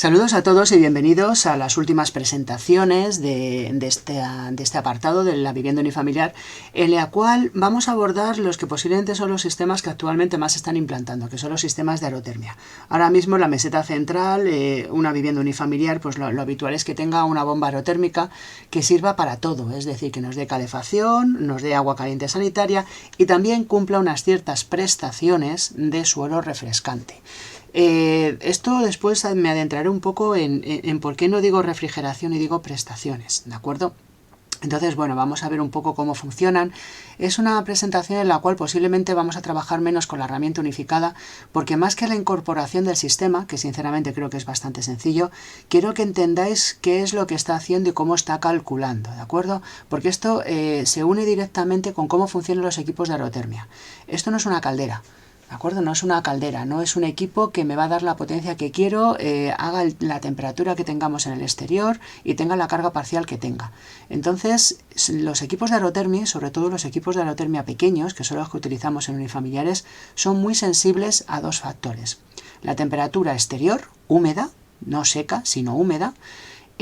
Saludos a todos y bienvenidos a las últimas presentaciones de este apartado de la vivienda unifamiliar, en la cual vamos a abordar los que posiblemente son los sistemas que actualmente más se están implantando, que son los sistemas de aerotermia. Ahora mismo en la meseta central, una vivienda unifamiliar, pues lo habitual es que tenga una bomba aerotérmica que sirva para todo, es decir, que nos dé calefacción, nos dé agua caliente sanitaria y también cumpla unas ciertas prestaciones de suelo refrescante. Esto después me adentraré un poco en por qué no digo refrigeración y digo prestaciones, ¿de acuerdo? Entonces, bueno, vamos a ver un poco cómo funcionan. Es una presentación en la cual posiblemente vamos a trabajar menos con la herramienta unificada, porque más que la incorporación del sistema, que sinceramente creo que es bastante sencillo, quiero que entendáis qué es lo que está haciendo y cómo está calculando, ¿de acuerdo? Porque esto se une directamente con cómo funcionan los equipos de aerotermia. Esto no es una caldera. ¿De acuerdo? No es una caldera, no es un equipo que me va a dar la potencia que quiero, haga la temperatura que tengamos en el exterior y tenga la carga parcial que tenga. Entonces, los equipos de aerotermia, sobre todo los equipos de aerotermia pequeños, que son los que utilizamos en unifamiliares, son muy sensibles a dos factores. La temperatura exterior, húmeda, no seca, sino húmeda,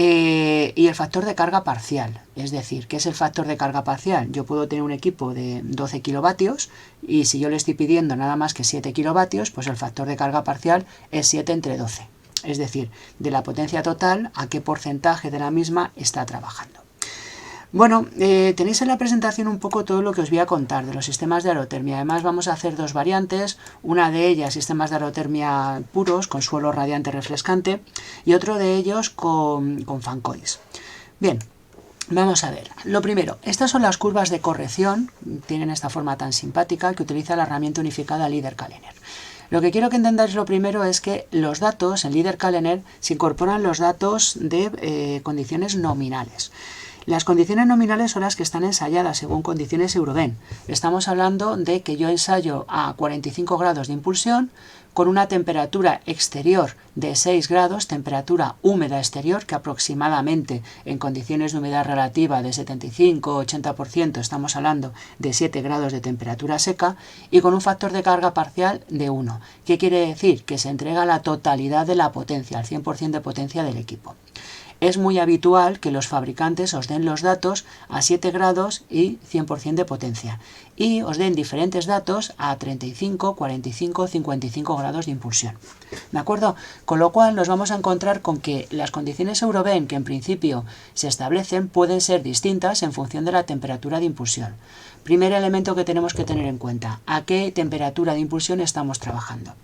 y el factor de carga parcial. Es decir, ¿qué es el factor de carga parcial? Yo puedo tener un equipo de 12 kilovatios y si yo le estoy pidiendo nada más que 7 kilovatios, pues el factor de carga parcial es 7 entre 12. Es decir, de la potencia total, a qué porcentaje de la misma está trabajando. Bueno, tenéis en la presentación un poco todo lo que os voy a contar de los sistemas de aerotermia. Además vamos a hacer dos variantes, una de ellas sistemas de aerotermia puros con suelo radiante refrescante y otro de ellos con fan coils. Bien, vamos a ver. Lo primero, estas son las curvas de corrección, tienen esta forma tan simpática que utiliza la herramienta unificada LeaderCalendar. Lo que quiero que entendáis lo primero es que los datos en LeaderCalendar se incorporan los datos de condiciones nominales. Las condiciones nominales son las que están ensayadas según condiciones Eurovent. Estamos hablando de que yo ensayo a 45 grados de impulsión con una temperatura exterior de 6 grados, temperatura húmeda exterior, que aproximadamente en condiciones de humedad relativa de 75-80% estamos hablando de 7 grados de temperatura seca, y con un factor de carga parcial de 1. ¿Qué quiere decir? Que se entrega la totalidad de la potencia, el 100% de potencia del equipo. Es muy habitual que los fabricantes os den los datos a 7 grados y 100% de potencia y os den diferentes datos a 35, 45, 55 grados de impulsión. ¿De acuerdo? Con lo cual nos vamos a encontrar con que las condiciones Eurovent que en principio se establecen pueden ser distintas en función de la temperatura de impulsión. Primer elemento que tenemos que tener en cuenta, ¿a qué temperatura de impulsión estamos trabajando?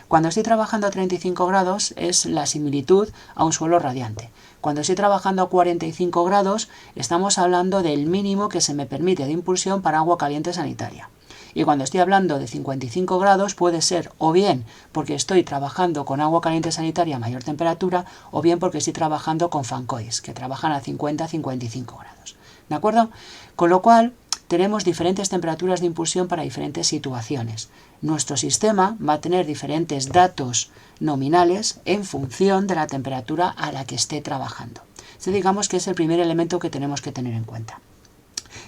Cuando estoy trabajando a 35 grados es la similitud a un suelo radiante. Cuando estoy trabajando a 45 grados estamos hablando del mínimo que se me permite de impulsión para agua caliente sanitaria. Y cuando estoy hablando de 55 grados puede ser o bien porque estoy trabajando con agua caliente sanitaria a mayor temperatura o bien porque estoy trabajando con fan coils que trabajan a 50-55 grados. ¿De acuerdo? Con lo cual tenemos diferentes temperaturas de impulsión para diferentes situaciones. Nuestro sistema va a tener diferentes datos nominales en función de la temperatura a la que esté trabajando. Este digamos que es el primer elemento que tenemos que tener en cuenta.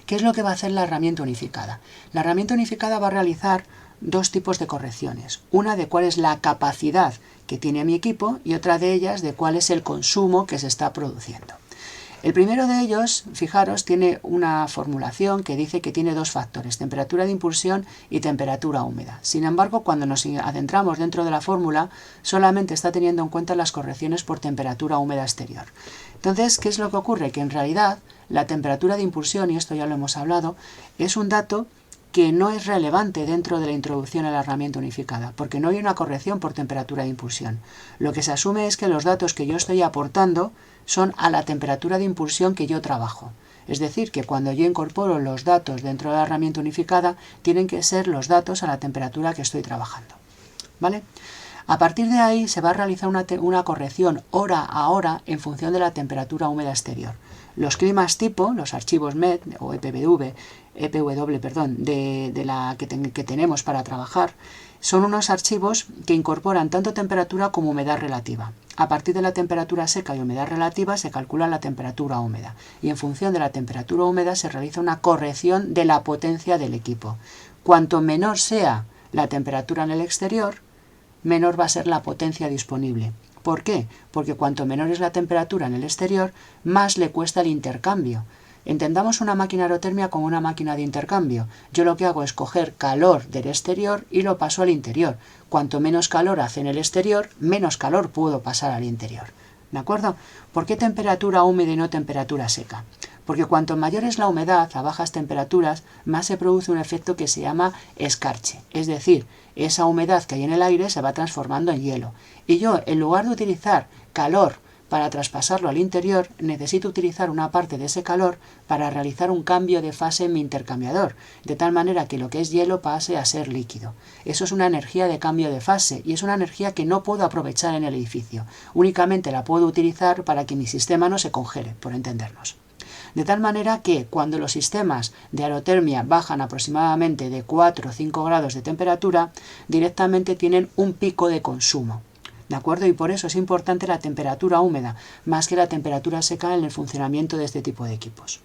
¿Qué es lo que va a hacer la herramienta unificada? La herramienta unificada va a realizar dos tipos de correcciones. Una de cuál es la capacidad que tiene mi equipo y otra de ellas de cuál es el consumo que se está produciendo. El primero de ellos, fijaros, tiene una formulación que dice que tiene dos factores, temperatura de impulsión y temperatura húmeda. Sin embargo, cuando nos adentramos dentro de la fórmula, solamente está teniendo en cuenta las correcciones por temperatura húmeda exterior. Entonces, ¿qué es lo que ocurre? Que en realidad la temperatura de impulsión, y esto ya lo hemos hablado, es un dato que no es relevante dentro de la introducción a la herramienta unificada, porque no hay una corrección por temperatura de impulsión. Lo que se asume es que los datos que yo estoy aportando son a la temperatura de impulsión que yo trabajo. Es decir, que cuando yo incorporo los datos dentro de la herramienta unificada, tienen que ser los datos a la temperatura que estoy trabajando. ¿Vale? A partir de ahí se va a realizar una corrección hora a hora en función de la temperatura húmeda exterior. Los climas tipo, los archivos MED o EPW, que tenemos para trabajar, son unos archivos que incorporan tanto temperatura como humedad relativa. A partir de la temperatura seca y humedad relativa se calcula la temperatura húmeda y en función de la temperatura húmeda se realiza una corrección de la potencia del equipo. Cuanto menor sea la temperatura en el exterior, menor va a ser la potencia disponible. ¿Por qué? Porque cuanto menor es la temperatura en el exterior, más le cuesta el intercambio. Entendamos una máquina aerotérmica como una máquina de intercambio. Yo lo que hago es coger calor del exterior y lo paso al interior. Cuanto menos calor hace en el exterior, menos calor puedo pasar al interior. ¿De acuerdo? ¿Por qué temperatura húmeda y no temperatura seca? Porque cuanto mayor es la humedad a bajas temperaturas, más se produce un efecto que se llama escarche. Es decir, esa humedad que hay en el aire se va transformando en hielo. Y yo, en lugar de utilizar calor para traspasarlo al interior, necesito utilizar una parte de ese calor para realizar un cambio de fase en mi intercambiador, de tal manera que lo que es hielo pase a ser líquido. Eso es una energía de cambio de fase y es una energía que no puedo aprovechar en el edificio. Únicamente la puedo utilizar para que mi sistema no se congele, por entendernos. De tal manera que cuando los sistemas de aerotermia bajan aproximadamente de 4 o 5 grados de temperatura, directamente tienen un pico de consumo. ¿De acuerdo? Y por eso es importante la temperatura húmeda, más que la temperatura seca en el funcionamiento de este tipo de equipos.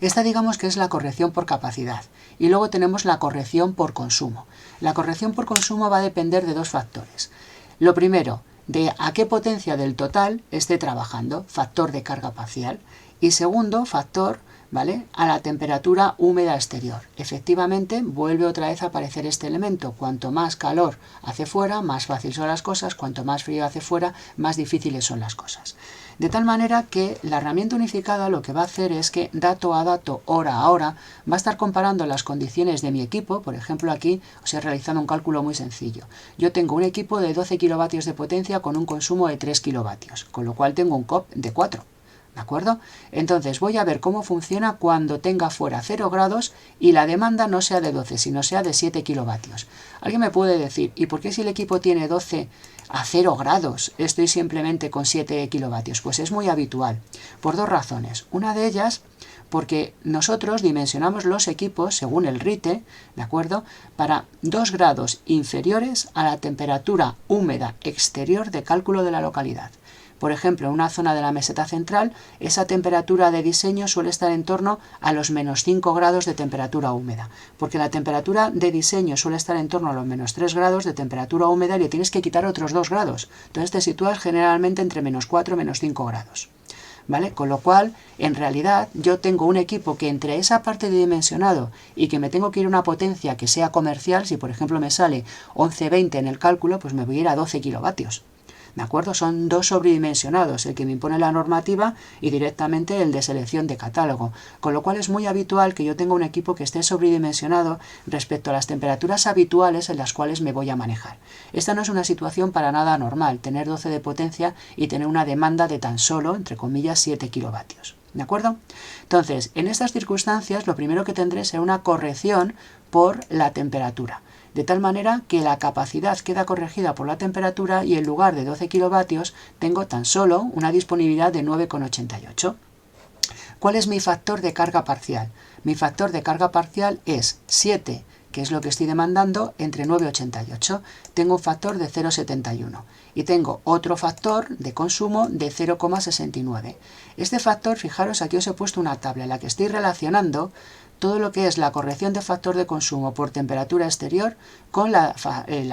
Esta digamos que es la corrección por capacidad. Y luego tenemos la corrección por consumo. La corrección por consumo va a depender de dos factores. Lo primero, de a qué potencia del total esté trabajando, factor de carga parcial. Y segundo, factor, ¿vale?, a la temperatura húmeda exterior. Efectivamente, vuelve otra vez a aparecer este elemento. Cuanto más calor hace fuera, más fácil son las cosas. Cuanto más frío hace fuera, más difíciles son las cosas. De tal manera que la herramienta unificada lo que va a hacer es que dato a dato, hora a hora, va a estar comparando las condiciones de mi equipo. Por ejemplo, aquí os he realizado un cálculo muy sencillo. Yo tengo un equipo de 12 kilovatios de potencia con un consumo de 3 kilovatios, con lo cual tengo un COP de 4. ¿De acuerdo? Entonces voy a ver cómo funciona cuando tenga fuera 0 grados y la demanda no sea de 12, sino sea de 7 kilovatios. Alguien me puede decir, ¿y por qué si el equipo tiene 12 a 0 grados estoy simplemente con 7 kilovatios? Pues es muy habitual, por dos razones. Una de ellas, porque nosotros dimensionamos los equipos según el RITE, ¿de acuerdo?, para 2 grados inferiores a la temperatura húmeda exterior de cálculo de la localidad. Por ejemplo, en una zona de la meseta central, esa temperatura de diseño suele estar en torno a los menos 5 grados de temperatura húmeda, porque la temperatura de diseño suele estar en torno a los menos 3 grados de temperatura húmeda y le tienes que quitar otros 2 grados. Entonces te sitúas generalmente entre menos 4 y menos 5 grados. ¿Vale? Con lo cual, en realidad, yo tengo un equipo que entre esa parte de dimensionado y que me tengo que ir a una potencia que sea comercial, si por ejemplo me sale 11-20 en el cálculo, pues me voy a ir a 12 kilovatios. ¿De acuerdo? Son dos sobredimensionados, el que me impone la normativa y directamente el de selección de catálogo. Con lo cual es muy habitual que yo tenga un equipo que esté sobredimensionado respecto a las temperaturas habituales en las cuales me voy a manejar. Esta no es una situación para nada normal, tener 12 de potencia y tener una demanda de tan solo, entre comillas, 7 kilovatios. ¿De acuerdo? Entonces, en estas circunstancias, lo primero que tendré será una corrección por la temperatura. De tal manera que la capacidad queda corregida por la temperatura y en lugar de 12 kilovatios tengo tan solo una disponibilidad de 9,88. ¿Cuál es mi factor de carga parcial? Mi factor de carga parcial es 7, que es lo que estoy demandando, entre 9,88. Tengo un factor de 0,71 y tengo otro factor de consumo de 0,69. Este factor, fijaros, aquí os he puesto una tabla en la que estoy relacionando todo lo que es la corrección de factor de consumo por temperatura exterior con la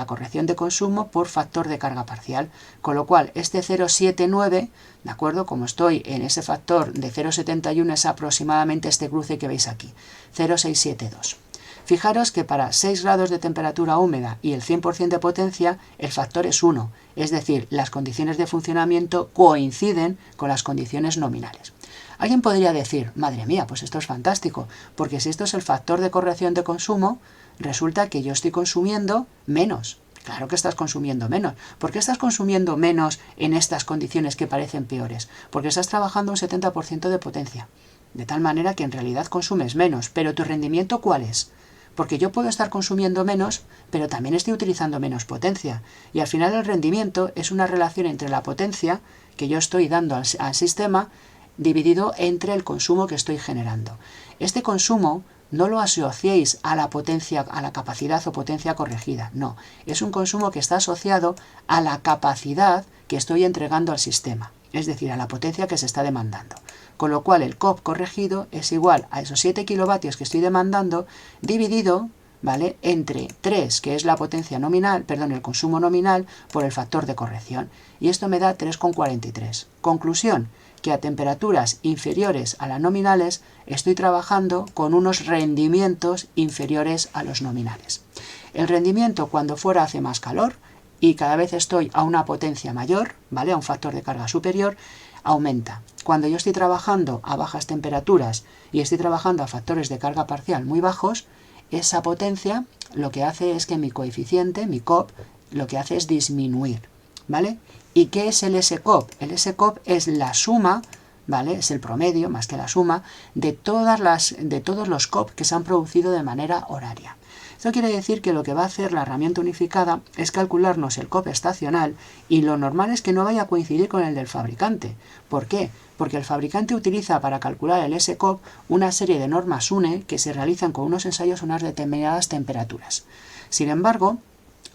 corrección de consumo por factor de carga parcial. Con lo cual, este 0,79, ¿de acuerdo? Como estoy en ese factor de 0,71 es aproximadamente este cruce que veis aquí, 0,672. Fijaros que para 6 grados de temperatura húmeda y el 100% de potencia, el factor es 1, es decir, las condiciones de funcionamiento coinciden con las condiciones nominales. Alguien podría decir, madre mía, pues esto es fantástico, porque si esto es el factor de corrección de consumo, resulta que yo estoy consumiendo menos. Claro que estás consumiendo menos. ¿Por qué estás consumiendo menos en estas condiciones que parecen peores? Porque estás trabajando un 70% de potencia, de tal manera que en realidad consumes menos. ¿Pero tu rendimiento cuál es? Porque yo puedo estar consumiendo menos, pero también estoy utilizando menos potencia. Y al final el rendimiento es una relación entre la potencia que yo estoy dando al sistema dividido entre el consumo que estoy generando. Este consumo no lo asociéis a la potencia, a la capacidad o potencia corregida, no. Es un consumo que está asociado a la capacidad que estoy entregando al sistema, es decir, a la potencia que se está demandando. Con lo cual el COP corregido es igual a esos 7 kilovatios que estoy demandando dividido ¿vale? Entre 3, que es la potencia nominal, perdón, el consumo nominal, por el factor de corrección. Y esto me da 3,43. Conclusión, que a temperaturas inferiores a las nominales estoy trabajando con unos rendimientos inferiores a los nominales. El rendimiento cuando fuera hace más calor y cada vez estoy a una potencia mayor, ¿vale? A un factor de carga superior, aumenta. Cuando yo estoy trabajando a bajas temperaturas y estoy trabajando a factores de carga parcial muy bajos, esa potencia lo que hace es que mi coeficiente, mi COP, lo que hace es disminuir, ¿vale? ¿Y qué es el S-COP? El S-COP es la suma, ¿vale? Es el promedio, más que la suma, de todos los COP que se han producido de manera horaria. Esto quiere decir que lo que va a hacer la herramienta unificada es calcularnos el COP estacional y lo normal es que no vaya a coincidir con el del fabricante. ¿Por qué? Porque el fabricante utiliza para calcular el S-COP una serie de normas UNE que se realizan con unos ensayos a unas determinadas temperaturas. Sin embargo,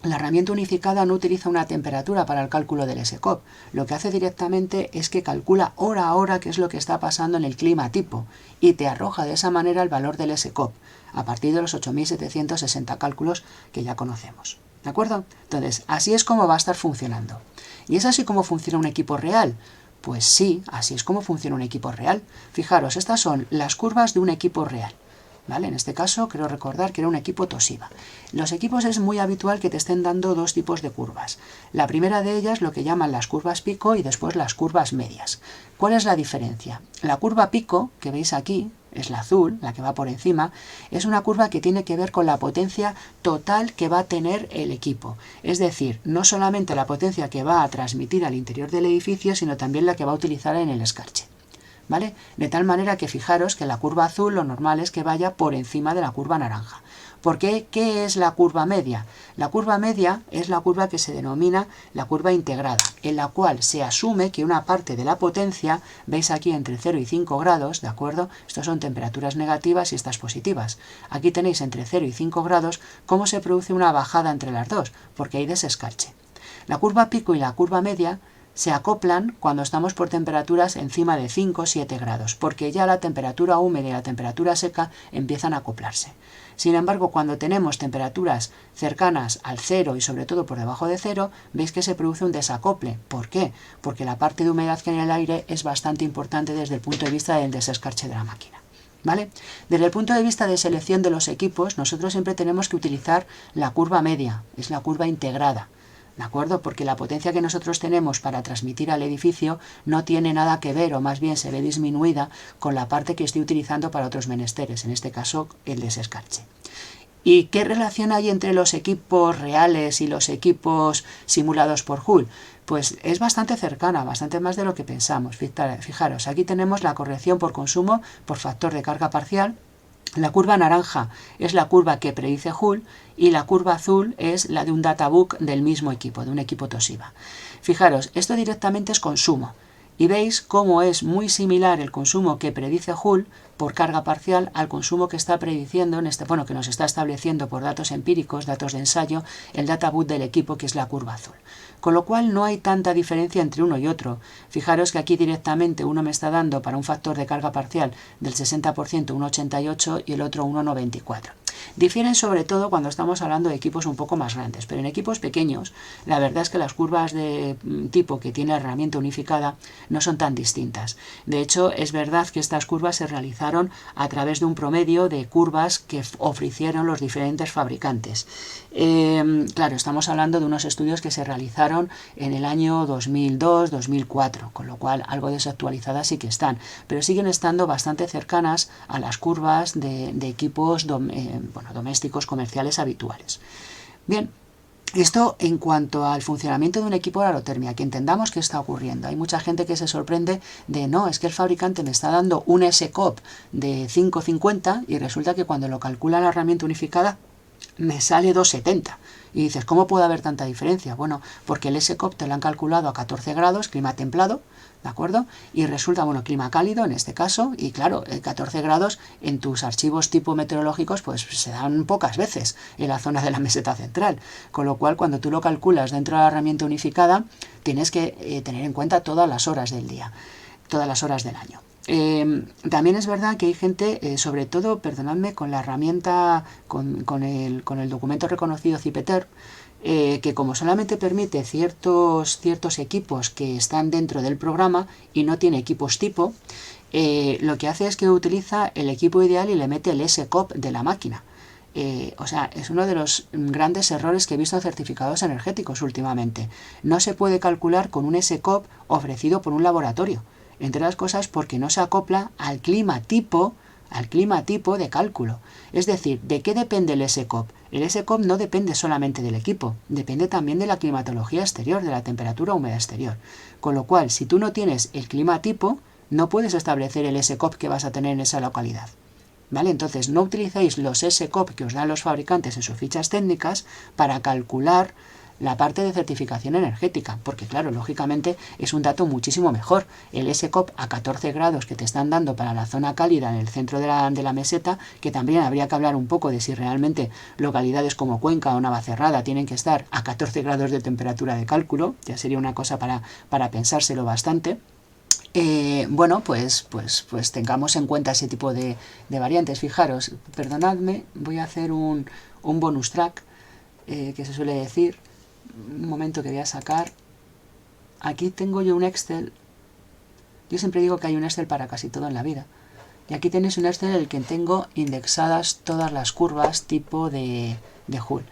la herramienta unificada no utiliza una temperatura para el cálculo del S-COP. Lo que hace directamente es que calcula hora a hora qué es lo que está pasando en el clima tipo y te arroja de esa manera el valor del S-COP a partir de los 8.760 cálculos que ya conocemos. ¿De acuerdo? Entonces, así es como va a estar funcionando. ¿Y es así como funciona un equipo real? Pues sí, así es como funciona un equipo real. Fijaros, estas son las curvas de un equipo real. ¿Vale? En este caso, creo recordar que era un equipo Toshiba. Los equipos es muy habitual que te estén dando dos tipos de curvas. La primera de ellas, lo que llaman las curvas pico y después las curvas medias. ¿Cuál es la diferencia? La curva pico, que veis aquí, es la azul, la que va por encima, es una curva que tiene que ver con la potencia total que va a tener el equipo. Es decir, no solamente la potencia que va a transmitir al interior del edificio, sino también la que va a utilizar en el escarche. ¿Vale? De tal manera que fijaros que la curva azul lo normal es que vaya por encima de la curva naranja. ¿Por qué? ¿Qué es la curva media? La curva media es la curva que se denomina la curva integrada, en la cual se asume que una parte de la potencia, veis aquí entre 0 y 5 grados, ¿de acuerdo? Estas son temperaturas negativas y estas positivas. Aquí tenéis entre 0 y 5 grados cómo se produce una bajada entre las dos, porque hay desescarche. La curva pico y la curva media se acoplan cuando estamos por temperaturas encima de 5 o 7 grados, porque ya la temperatura húmeda y la temperatura seca empiezan a acoplarse. Sin embargo, cuando tenemos temperaturas cercanas al 0 y sobre todo por debajo de 0, veis que se produce un desacople. ¿Por qué? Porque la parte de humedad que hay en el aire es bastante importante desde el punto de vista del desescarche de la máquina. ¿Vale? Desde el punto de vista de selección de los equipos, nosotros siempre tenemos que utilizar la curva media, es la curva integrada. ¿De acuerdo? Porque la potencia que nosotros tenemos para transmitir al edificio no tiene nada que ver, o más bien se ve disminuida, con la parte que estoy utilizando para otros menesteres, en este caso el desescarche. ¿Y qué relación hay entre los equipos reales y los equipos simulados por Joule? Pues es bastante cercana, bastante más de lo que pensamos. Fijaros, aquí tenemos la corrección por consumo por factor de carga parcial. La curva naranja es la curva que predice Joule y la curva azul es la de un databook del mismo equipo, de un equipo Toshiba. Fijaros, esto directamente es consumo y veis cómo es muy similar el consumo que predice Joule por carga parcial al consumo que está prediciendo, que nos está estableciendo por datos empíricos, datos de ensayo, el databook del equipo, que es la curva azul. Con lo cual no hay tanta diferencia entre uno y otro. Fijaros que aquí directamente uno me está dando para un factor de carga parcial del 60% 1,88 y el otro 1,94. Difieren sobre todo cuando estamos hablando de equipos un poco más grandes, pero en equipos pequeños la verdad es que las curvas de tipo que tiene la herramienta unificada no son tan distintas. De hecho, es verdad que estas curvas se realizaron a través de un promedio de curvas que ofrecieron los diferentes fabricantes. Claro, estamos hablando de unos estudios que se realizaron en el año 2002-2004, con lo cual algo desactualizadas sí que están, pero siguen estando bastante cercanas a las curvas de equipos domésticos comerciales habituales. Bien, esto en cuanto al funcionamiento de un equipo de aerotermia, que entendamos qué está ocurriendo. Hay mucha gente que se sorprende de no, es que el fabricante me está dando un S-COP de 5,50 y resulta que cuando lo calcula la herramienta unificada me sale 2,70. Y dices, ¿cómo puede haber tanta diferencia? Bueno, porque el S-COP te lo han calculado a 14 grados, clima templado, ¿de acuerdo? Y resulta, clima cálido en este caso, y claro, 14 grados en tus archivos tipo meteorológicos pues se dan pocas veces en la zona de la meseta central, con lo cual cuando tú lo calculas dentro de la herramienta unificada tienes que tener en cuenta todas las horas del día, todas las horas del año. También es verdad que hay gente, sobre todo, perdonadme, con la herramienta, con el documento reconocido CIPETER, que como solamente permite ciertos equipos que están dentro del programa y no tiene equipos tipo, lo que hace es que utiliza el equipo ideal y le mete el SCOP de la máquina. O sea, es uno de los grandes errores que he visto en certificados energéticos últimamente. No se puede calcular con un SCOP ofrecido por un laboratorio, entre otras cosas porque no se acopla al clima tipo de cálculo. Es decir, ¿de qué depende el SCOP? El SCOP no depende solamente del equipo, depende también de la climatología exterior, de la temperatura húmeda exterior. Con lo cual, si tú no tienes el clima tipo, no puedes establecer el SCOP que vas a tener en esa localidad. ¿Vale? Entonces, no utilicéis los SCOP que os dan los fabricantes en sus fichas técnicas para calcular la parte de certificación energética, porque claro, lógicamente es un dato muchísimo mejor. El SCOP a 14 grados que te están dando para la zona cálida en el centro de la meseta, que también habría que hablar un poco de si realmente localidades como Cuenca o Navacerrada tienen que estar a 14 grados de temperatura de cálculo, ya sería una cosa para pensárselo bastante. Bueno, pues tengamos en cuenta ese tipo de variantes. Fijaros, perdonadme, voy a hacer un bonus track, que se suele decir. Un momento que voy a sacar. Aquí tengo yo un Excel. Yo siempre digo que hay un Excel para casi todo en la vida. Y aquí tenéis un Excel en el que tengo indexadas todas las curvas tipo de Joule.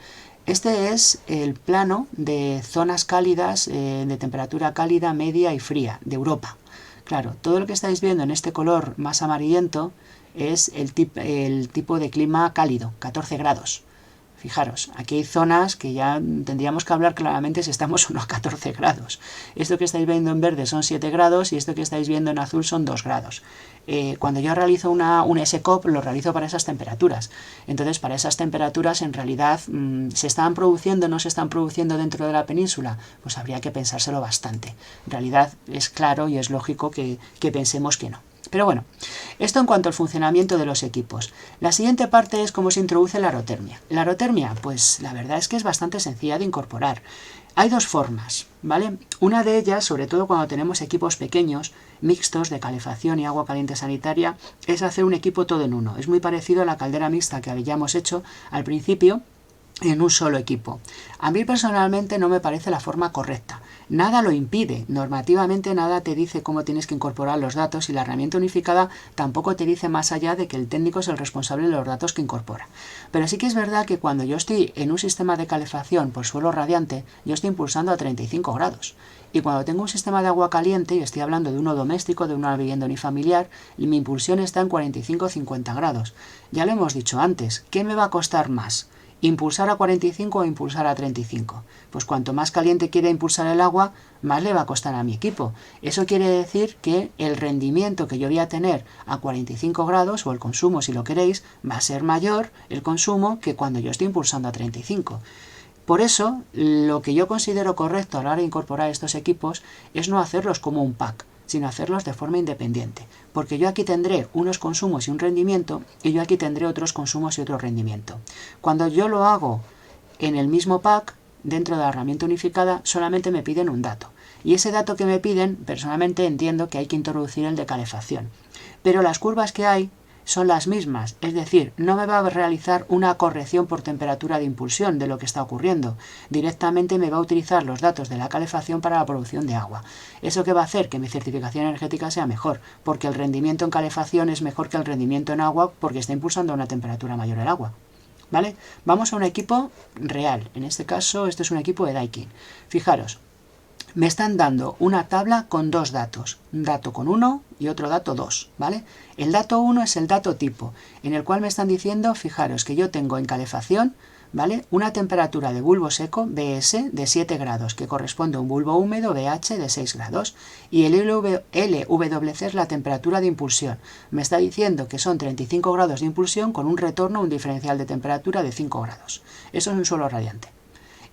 Este es el plano de zonas cálidas, de temperatura cálida, media y fría, de Europa. Claro, todo lo que estáis viendo en este color más amarillento es el tipo de clima cálido, 14 grados. Fijaros, aquí hay zonas que ya tendríamos que hablar claramente si estamos unos 14 grados. Esto que estáis viendo en verde son 7 grados y esto que estáis viendo en azul son 2 grados. Cuando yo realizo un SCOP, lo realizo para esas temperaturas. Entonces, para esas temperaturas, en realidad, ¿se están produciendo o no se están produciendo dentro de la península? Pues habría que pensárselo bastante. En realidad, es claro y es lógico que pensemos que no. Pero bueno, esto en cuanto al funcionamiento de los equipos. La siguiente parte es cómo se introduce la aerotermia. La aerotermia, pues la verdad es que es bastante sencilla de incorporar. Hay dos formas, ¿vale? Una de ellas, sobre todo cuando tenemos equipos pequeños, mixtos de calefacción y agua caliente sanitaria, es hacer un equipo todo en uno. Es muy parecido a la caldera mixta que habíamos hecho al principio, en un solo equipo. A mí personalmente no me parece la forma correcta. Nada lo impide, normativamente nada te dice cómo tienes que incorporar los datos y la herramienta unificada tampoco te dice más allá de que el técnico es el responsable de los datos que incorpora. Pero sí que es verdad que cuando yo estoy en un sistema de calefacción por suelo radiante, yo estoy impulsando a 35 grados. Y cuando tengo un sistema de agua caliente, y estoy hablando de uno doméstico, de una vivienda unifamiliar, mi impulsión está en 45-50 grados. Ya lo hemos dicho antes, ¿qué me va a costar más? ¿Impulsar a 45 o impulsar a 35? Pues cuanto más caliente quiera impulsar el agua, más le va a costar a mi equipo. Eso quiere decir que el rendimiento que yo voy a tener a 45 grados, o el consumo si lo queréis, va a ser mayor el consumo que cuando yo estoy impulsando a 35. Por eso, lo que yo considero correcto a la hora de incorporar estos equipos es no hacerlos como un pack, sino hacerlos de forma independiente, porque yo aquí tendré unos consumos y un rendimiento, y yo aquí tendré otros consumos y otro rendimiento. Cuando yo lo hago en el mismo pack, dentro de la herramienta unificada, solamente me piden un dato, y ese dato que me piden, personalmente entiendo que hay que introducir el de calefacción, pero las curvas que hay son las mismas, es decir, no me va a realizar una corrección por temperatura de impulsión de lo que está ocurriendo. Directamente me va a utilizar los datos de la calefacción para la producción de agua. ¿Eso qué va a hacer? Que mi certificación energética sea mejor, porque el rendimiento en calefacción es mejor que el rendimiento en agua porque está impulsando a una temperatura mayor el agua. ¿Vale? Vamos a un equipo real. En este caso, este es un equipo de Daikin. Fijaros. Me están dando una tabla con dos datos, un dato con 1 y otro dato 2, ¿vale? El dato 1 es el dato tipo, en el cual me están diciendo, fijaros, que yo tengo en calefacción, ¿vale?, una temperatura de bulbo seco, BS, de 7 grados, que corresponde a un bulbo húmedo, BH, de 6 grados, y el LWC es la temperatura de impulsión. Me está diciendo que son 35 grados de impulsión con un retorno, un diferencial de temperatura de 5 grados. Eso es un suelo radiante.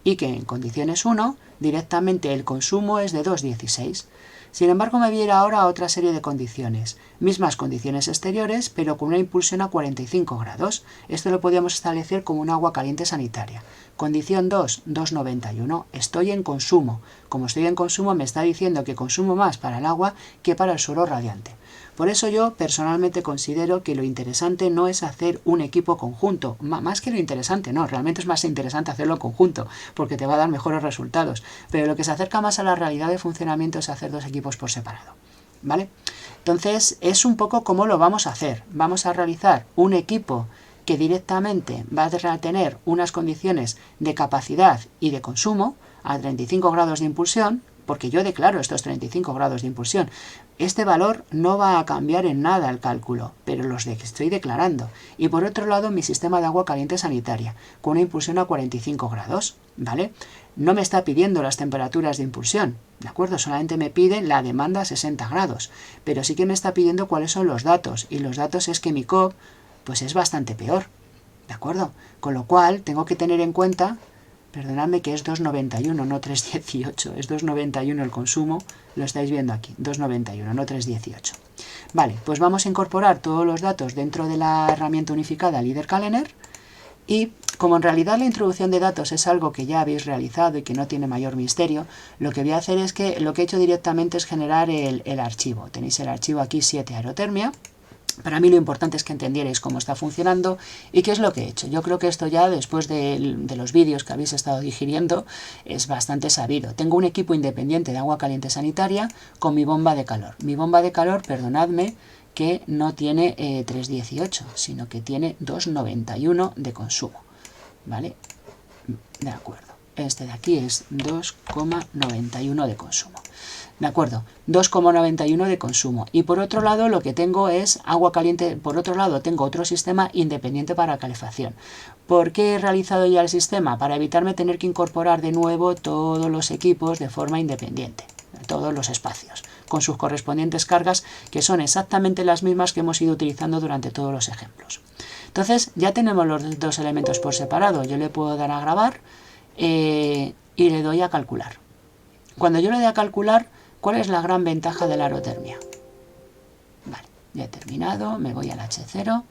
Y que en condiciones 1 directamente el consumo es de 2,16. Sin embargo, me voy a ir ahora a otra serie de condiciones. Mismas condiciones exteriores, pero con una impulsión a 45 grados. Esto lo podríamos establecer como un agua caliente sanitaria. Condición 2, 2,91. Estoy en consumo. Como estoy en consumo, me está diciendo que consumo más para el agua que para el suelo radiante. Por eso yo personalmente considero que lo interesante no es hacer un equipo conjunto, más que lo interesante, no, realmente es más interesante hacerlo en conjunto, porque te va a dar mejores resultados, pero lo que se acerca más a la realidad de funcionamiento es hacer dos equipos por separado, ¿vale? Entonces es un poco cómo lo vamos a hacer. Vamos a realizar un equipo que directamente va a tener unas condiciones de capacidad y de consumo a 35 grados de impulsión, porque yo declaro estos 35 grados de impulsión. Este valor no va a cambiar en nada el cálculo, pero los que estoy declarando. Y por otro lado, mi sistema de agua caliente sanitaria, con una impulsión a 45 grados, ¿vale? No me está pidiendo las temperaturas de impulsión, ¿de acuerdo? Solamente me pide la demanda a 60 grados, pero sí que me está pidiendo cuáles son los datos, y los datos es que mi COP pues es bastante peor, ¿de acuerdo? Con lo cual tengo que tener en cuenta, perdonadme que es 2,91, no 3,18, es 2,91 el consumo, lo estáis viendo aquí, 2,91, no 3,18. Vale, pues vamos a incorporar todos los datos dentro de la herramienta unificada LeaderCalendar, y como en realidad la introducción de datos es algo que ya habéis realizado y que no tiene mayor misterio, lo que voy a hacer es que lo que he hecho directamente es generar el archivo. Tenéis el archivo aquí 7 aerotermia. Para mí lo importante es que entendierais cómo está funcionando y qué es lo que he hecho. Yo creo que esto ya, después de los vídeos que habéis estado digiriendo, es bastante sabido. Tengo un equipo independiente de agua caliente sanitaria con mi bomba de calor. Mi bomba de calor, perdonadme, que no tiene 3,18, sino que tiene 2,91 de consumo, ¿vale? De acuerdo. Este de aquí es 2,91 de consumo. De acuerdo, 2,91 de consumo. Y por otro lado lo que tengo es agua caliente, por otro lado tengo otro sistema independiente para calefacción. ¿Por qué he realizado ya el sistema? Para evitarme tener que incorporar de nuevo todos los equipos de forma independiente, todos los espacios, con sus correspondientes cargas, que son exactamente las mismas que hemos ido utilizando durante todos los ejemplos. Entonces ya tenemos los dos elementos por separado. Yo le puedo dar a grabar y le doy a calcular. Cuando yo le doy a calcular, ¿cuál es la gran ventaja de la aerotermia? Vale, ya he terminado, me voy al H0.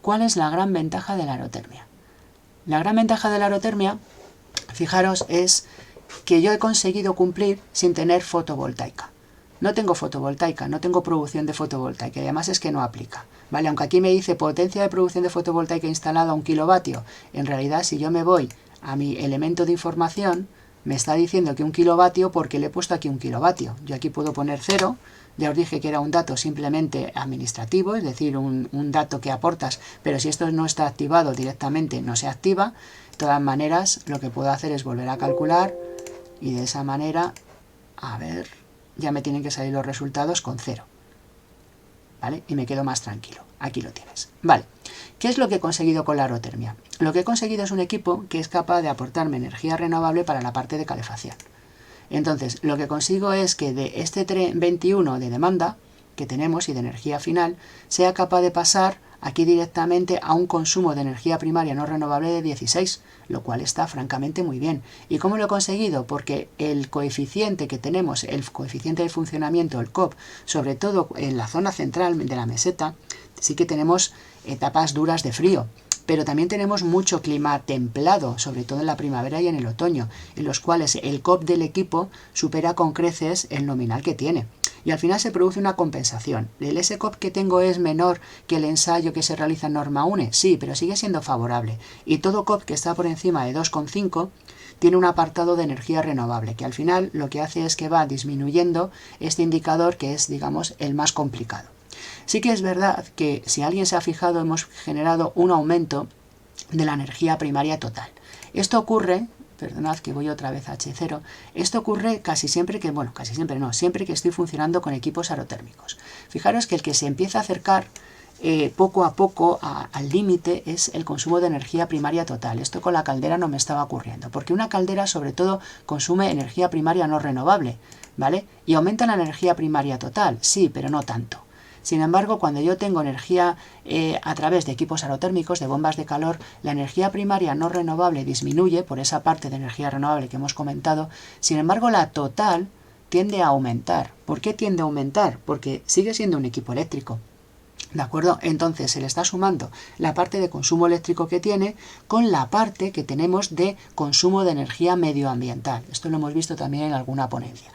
¿Cuál es la gran ventaja de la aerotermia? La gran ventaja de la aerotermia, fijaros, es que yo he conseguido cumplir sin tener fotovoltaica. No tengo fotovoltaica, no tengo producción de fotovoltaica, y además es que no aplica, ¿vale? Aunque aquí me dice potencia de producción de fotovoltaica instalada a 1 kilovatio, en realidad si yo me voy a mi elemento de información, me está diciendo que 1 kilovatio porque le he puesto aquí 1 kilovatio. Yo aquí puedo poner 0, ya os dije que era un dato simplemente administrativo, es decir, un dato que aportas, pero si esto no está activado directamente no se activa. De todas maneras, lo que puedo hacer es volver a calcular y de esa manera, a ver, ya me tienen que salir los resultados con 0. ¿Vale? Y me quedo más tranquilo. Aquí lo tienes. Vale. ¿Qué es lo que he conseguido con la aerotermia? Lo que he conseguido es un equipo que es capaz de aportarme energía renovable para la parte de calefacción. Entonces, lo que consigo es que de este 21 de demanda que tenemos y de energía final, sea capaz de pasar aquí directamente a un consumo de energía primaria no renovable de 16, lo cual está francamente muy bien. ¿Y cómo lo he conseguido? Porque el coeficiente que tenemos, el coeficiente de funcionamiento, el COP, sobre todo en la zona central de la meseta, sí que tenemos etapas duras de frío, pero también tenemos mucho clima templado, sobre todo en la primavera y en el otoño, en los cuales el COP del equipo supera con creces el nominal que tiene. Y al final se produce una compensación. ¿El S-COP que tengo es menor que el ensayo que se realiza en norma UNE? Sí, pero sigue siendo favorable. Y todo COP que está por encima de 2,5 tiene un apartado de energía renovable, que al final lo que hace es que va disminuyendo este indicador que es, digamos, el más complicado. Sí que es verdad que, si alguien se ha fijado, hemos generado un aumento de la energía primaria total. Esto ocurre, perdonad que voy otra vez a H0, esto ocurre casi siempre que, bueno, casi siempre no, siempre que estoy funcionando con equipos aerotérmicos. Fijaros que el que se empieza a acercar poco a poco al límite es el consumo de energía primaria total. Esto con la caldera no me estaba ocurriendo, porque una caldera sobre todo consume energía primaria no renovable, ¿vale? Y aumenta la energía primaria total, sí, pero no tanto. Sin embargo, cuando yo tengo energía a través de equipos aerotérmicos, de bombas de calor, la energía primaria no renovable disminuye por esa parte de energía renovable que hemos comentado. Sin embargo, la total tiende a aumentar. ¿Por qué tiende a aumentar? Porque sigue siendo un equipo eléctrico. ¿De acuerdo? Entonces se le está sumando la parte de consumo eléctrico que tiene con la parte que tenemos de consumo de energía medioambiental. Esto lo hemos visto también en alguna ponencia.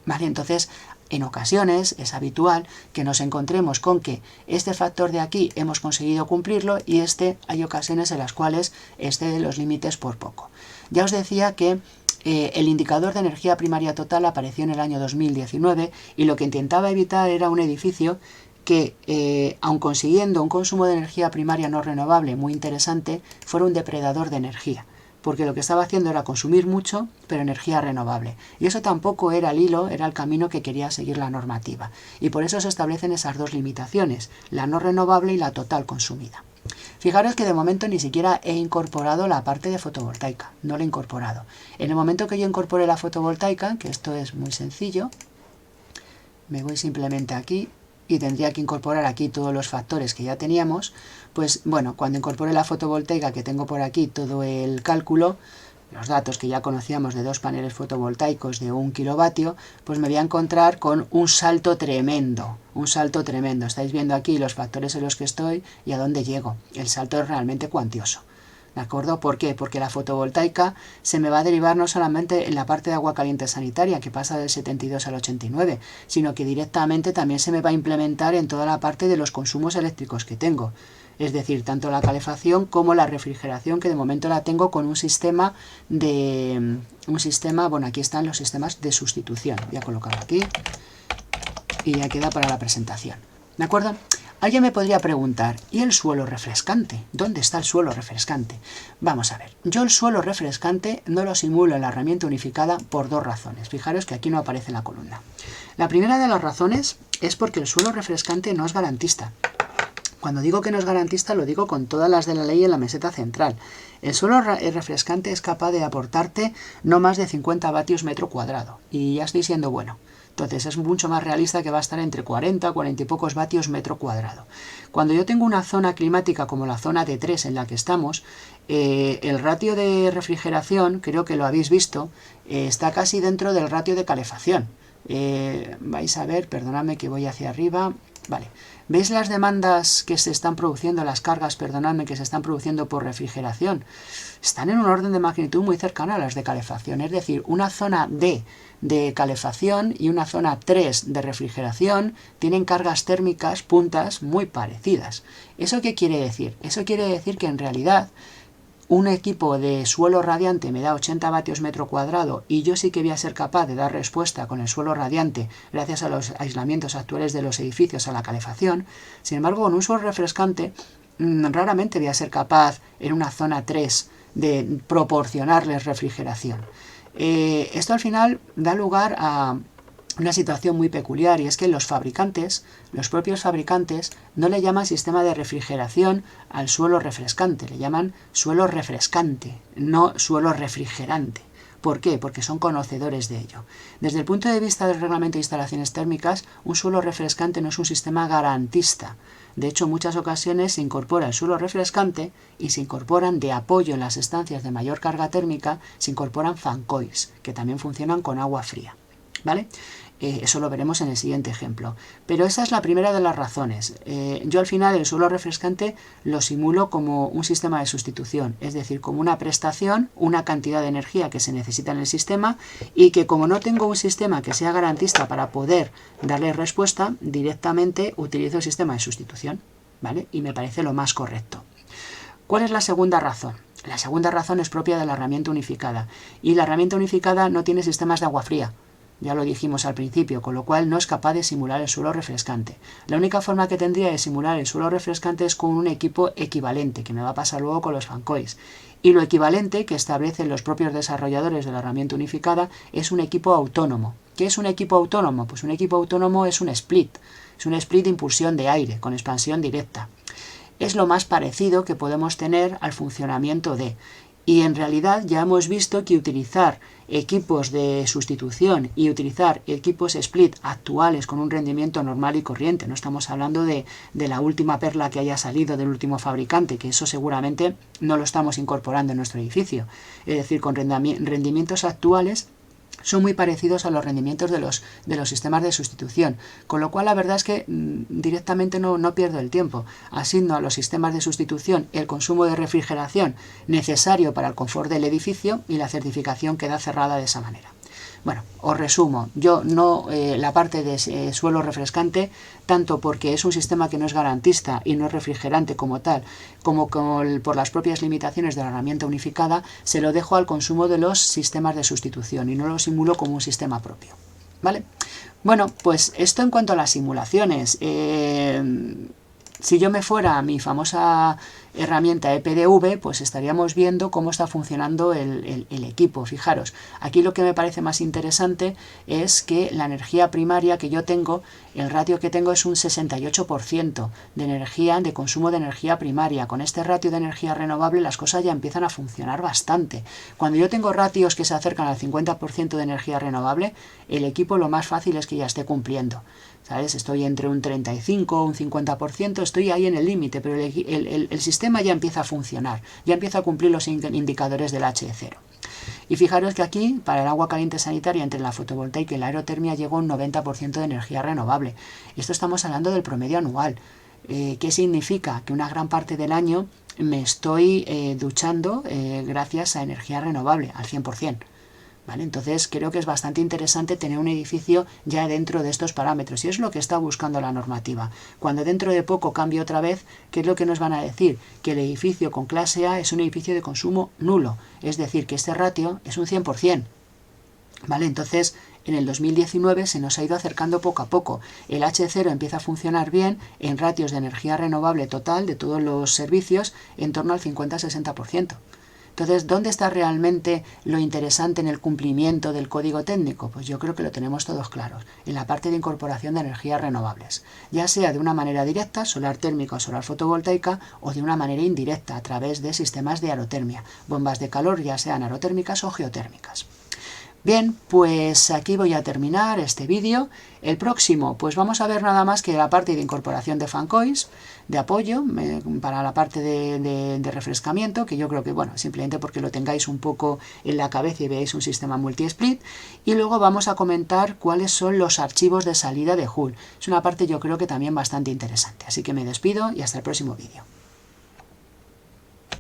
¿Vale? Entonces, en ocasiones es habitual que nos encontremos con que este factor de aquí hemos conseguido cumplirlo y hay ocasiones en las cuales excede los límites por poco. Ya os decía que el indicador de energía primaria total apareció en el año 2019 y lo que intentaba evitar era un edificio que, aun consiguiendo un consumo de energía primaria no renovable muy interesante, fuera un depredador de energía, porque lo que estaba haciendo era consumir mucho, pero energía renovable. Y eso tampoco era el camino que quería seguir la normativa. Y por eso se establecen esas dos limitaciones, la no renovable y la total consumida. Fijaros que de momento ni siquiera he incorporado la parte de fotovoltaica, no la he incorporado. En el momento que yo incorpore la fotovoltaica, que esto es muy sencillo, me voy simplemente aquí y tendría que incorporar aquí todos los factores que ya teníamos, pues bueno, cuando incorpore la fotovoltaica, que tengo por aquí todo el cálculo, los datos que ya conocíamos de 2 paneles fotovoltaicos de 1 kilovatio, pues me voy a encontrar con un salto tremendo, un salto tremendo. Estáis viendo aquí los factores en los que estoy y a dónde llego. El salto es realmente cuantioso. ¿De acuerdo? ¿Por qué? Porque la fotovoltaica se me va a derivar no solamente en la parte de agua caliente sanitaria, que pasa del 72 al 89, sino que directamente también se me va a implementar en toda la parte de los consumos eléctricos que tengo. Es decir, tanto la calefacción como la refrigeración, que de momento la tengo con un sistema, bueno, aquí están los sistemas de sustitución. Voy a colocarlo aquí y ya queda para la presentación. ¿De acuerdo? Alguien me podría preguntar, ¿y el suelo refrescante? ¿Dónde está el suelo refrescante? Vamos a ver, yo el suelo refrescante no lo simulo en la herramienta unificada por 2 razones. Fijaros que aquí no aparece en la columna. La primera de las razones es porque el suelo refrescante no es garantista. Cuando digo que no es garantista, lo digo con todas las de la ley en la meseta central. El suelo refrescante es capaz de aportarte no más de 50 vatios metro cuadrado. Y ya estoy siendo bueno. Entonces es mucho más realista que va a estar entre 40 y pocos vatios metro cuadrado. Cuando yo tengo una zona climática como la zona D3 en la que estamos, el ratio de refrigeración, creo que lo habéis visto, está casi dentro del ratio de calefacción. Vais a ver, perdonadme que voy hacia arriba. Vale, ¿veis las demandas que se están produciendo, las cargas, perdonadme, que se están produciendo por refrigeración? Están en un orden de magnitud muy cercano a las de calefacción, es decir, una zona D de calefacción y una zona 3 de refrigeración tienen cargas térmicas puntas muy parecidas. ¿Eso qué quiere decir? Eso quiere decir que en realidad un equipo de suelo radiante me da 80 vatios metro cuadrado y yo sí que voy a ser capaz de dar respuesta con el suelo radiante gracias a los aislamientos actuales de los edificios a la calefacción. Sin embargo, con un suelo refrescante raramente voy a ser capaz en una zona 3 de proporcionarles refrigeración. Esto al final da lugar a una situación muy peculiar, y es que los propios fabricantes, no le llaman sistema de refrigeración al suelo refrescante, le llaman suelo refrescante, no suelo refrigerante. ¿Por qué? Porque son conocedores de ello. Desde el punto de vista del reglamento de instalaciones térmicas, un suelo refrescante no es un sistema garantista. De hecho, en muchas ocasiones se incorpora el suelo refrescante y se incorporan de apoyo en las estancias de mayor carga térmica, se incorporan fan coils, que también funcionan con agua fría. ¿Vale? Eso lo veremos en el siguiente ejemplo. Pero esa es la primera de las razones. Yo al final el suelo refrescante lo simulo como un sistema de sustitución, es decir, como una prestación, una cantidad de energía que se necesita en el sistema y que como no tengo un sistema que sea garantista para poder darle respuesta, directamente utilizo el sistema de sustitución, ¿vale? Y me parece lo más correcto. ¿Cuál es la segunda razón? La segunda razón es propia de la herramienta unificada. Y la herramienta unificada no tiene sistemas de agua fría. Ya lo dijimos al principio, con lo cual no es capaz de simular el suelo refrescante. La única forma que tendría de simular el suelo refrescante es con un equipo equivalente, que me va a pasar luego con los fan coils. Y lo equivalente que establecen los propios desarrolladores de la herramienta unificada es un equipo autónomo. ¿Qué es un equipo autónomo? Pues un equipo autónomo es un split de impulsión de aire, con expansión directa. Es lo más parecido que podemos tener al funcionamiento de... Y en realidad ya hemos visto que utilizar equipos de sustitución y utilizar equipos split actuales con un rendimiento normal y corriente, no estamos hablando de la última perla que haya salido del último fabricante, que eso seguramente no lo estamos incorporando en nuestro edificio, es decir, con rendimientos actuales son muy parecidos a los rendimientos de los sistemas de sustitución, con lo cual la verdad es que directamente no pierdo el tiempo. Asigno a los sistemas de sustitución el consumo de refrigeración necesario para el confort del edificio y la certificación queda cerrada de esa manera. Bueno, os resumo, yo no la parte de suelo refrescante, tanto porque es un sistema que no es garantista y no es refrigerante como tal, como por las propias limitaciones de la herramienta unificada, se lo dejo al consumo de los sistemas de sustitución y no lo simulo como un sistema propio. ¿Vale? Bueno, pues esto en cuanto a las simulaciones. Si yo me fuera a mi famosa herramienta EPDV, pues estaríamos viendo cómo está funcionando el equipo. Fijaros, aquí lo que me parece más interesante es que la energía primaria que yo tengo, el ratio que tengo es un 68% de energía, de consumo de energía primaria. Con este ratio de energía renovable las cosas ya empiezan a funcionar bastante. Cuando yo tengo ratios que se acercan al 50% de energía renovable, el equipo lo más fácil es que ya esté cumpliendo. ¿Sabes? Estoy entre un 35 o un 50%, estoy ahí en el límite, pero el sistema ya empieza a funcionar, ya empieza a cumplir los indicadores del H0. Y fijaros que aquí, para el agua caliente sanitaria, entre la fotovoltaica y la aerotermia, llegó un 90% de energía renovable. Esto estamos hablando del promedio anual. ¿Qué significa? Que una gran parte del año me estoy duchando gracias a energía renovable, al 100%. ¿Vale? Entonces creo que es bastante interesante tener un edificio ya dentro de estos parámetros y es lo que está buscando la normativa. Cuando dentro de poco cambie otra vez, ¿qué es lo que nos van a decir? Que el edificio con clase A es un edificio de consumo nulo, es decir, que este ratio es un 100%. ¿Vale? Entonces en el 2019 se nos ha ido acercando poco a poco. El H0 empieza a funcionar bien en ratios de energía renovable total de todos los servicios en torno al 50-60%. Entonces, ¿dónde está realmente lo interesante en el cumplimiento del código técnico? Pues yo creo que lo tenemos todos claros, en la parte de incorporación de energías renovables, ya sea de una manera directa, solar térmica o solar fotovoltaica, o de una manera indirecta, a través de sistemas de aerotermia, bombas de calor ya sean aerotérmicas o geotérmicas. Bien, pues aquí voy a terminar este vídeo. El próximo, pues vamos a ver nada más que la parte de incorporación de fan coils, de apoyo para la parte de refrescamiento, que yo creo que, bueno, simplemente porque lo tengáis un poco en la cabeza y veáis un sistema multi-split. Y luego vamos a comentar cuáles son los archivos de salida de Joule. Es una parte yo creo que también bastante interesante. Así que me despido y hasta el próximo vídeo.